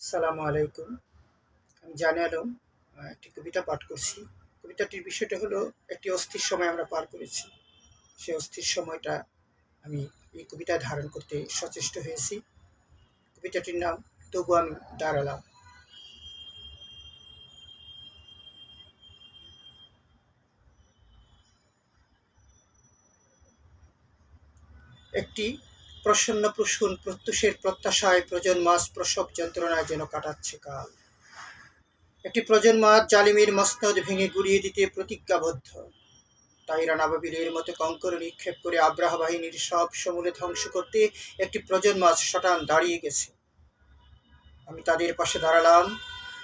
আসসালামু আলাইকুম। আমি জানে আলম একটি কবিতা পাঠ করছি। কবিতাটির বিষয়টা হলো একটি অস্থির সময় আমরা পার করেছি। সেই অস্থির সময়টা আমি এই কবিতায় ধারণ করতে সচেষ্ট হয়েছি। কবিতাটির নাম তবু আমি দাঁড়ালাম। একটি প্রসন্ন প্রসূন প্রত্যুষের প্রত্যাশায় প্রজন্মাস প্রসব যন্ত্রণায় যেন কাটাচ্ছে কাল। একটি প্রজন্মাস জালিমের মসনদ ভেঙে গুড়িয়ে দিতে প্রতিজ্ঞাবদ্ধ। তাইরা নাবাবিলের মতো কঙ্কর নিক্ষেপ করে আব্রাহা বাহিনীর সব সমূলে ধ্বংস করতে একটি প্রজন্ম আজ শটান দাঁড়িয়ে গেছে। আমি তাদের পাশে দাঁড়ালাম।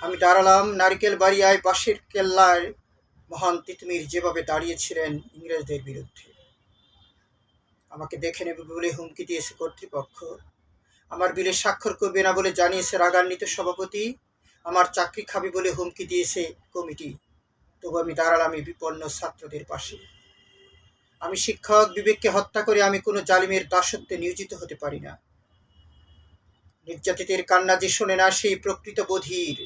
আমি দাঁড়ালাম নারকেল বাড়িয়ায় পাশের কেল্লায় মহান তিতুমির যেভাবে দাঁড়িয়েছিলেন ইংরেজদের বিরুদ্ধে। আমাকে দেখে নেবে বলে হুমকি দিয়েছে কর্তৃপক্ষ। আমার বিলে স্বাক্ষর করবে না বলে জানিয়েছে রাগান্বিত সভাপতি। আমার চাকরি খাবি বলে হুমকি দিয়েছে কমিটি। তবু আমি দাঁড়ালাম এই বিপন্ন ছাত্রদের পাশে। আমি শিক্ষক, বিবেককে হত্যা করে আমি কোনো জালিমের দাসত্বে নিয়োজিত হতে পারি না। নির্যাতিতের কান্না যে শোনে না সেই প্রকৃত বধির।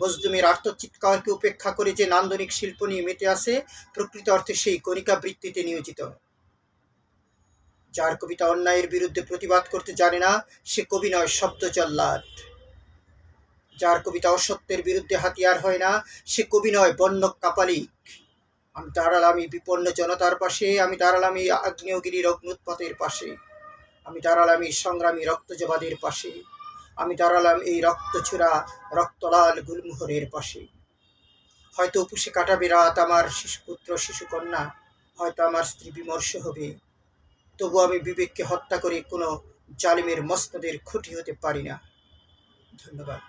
মজলুমের আর্তচিৎকারকে উপেক্ষা করে যে নান্দনিক শিল্প নিয়ে মেতে আছে প্রকৃত অর্থে সেই কণিকা বৃত্তিতে নিয়োজিত। যার কবিতা অন্যায়ের বিরুদ্ধে প্রতিবাদ করতে জানে না সে কবি নয়, শব্দ জল্লাদ। যার কবিতা অসত্যের বিরুদ্ধে হাতিয়ার হয় না সে কবি নয়, বন্য কাপালিক। আমি দাঁড়ালাম এই বিপন্ন জনতার পাশে। আমি দাঁড়ালাম এই আগ্নেয়গিরির অগ্নুৎপাতের পাশে। আমি দাঁড়ালাম এই সংগ্রামী রক্তজবাদের পাশে। আমি দাঁড়ালাম এই রক্তচূড়া রক্তলাল গুলমোহরের পাশে। হয়তো উপসে কাটাবে রাত আমার শিশুপুত্র শিশুকন্যা, হয়তো আমার স্ত্রী বিমর্ষ হবে। তবু আমি বিবেককে হত্যা করে কোনো জালিমের মসনদের খুঁটি হতে পারি না। ধন্যবাদ।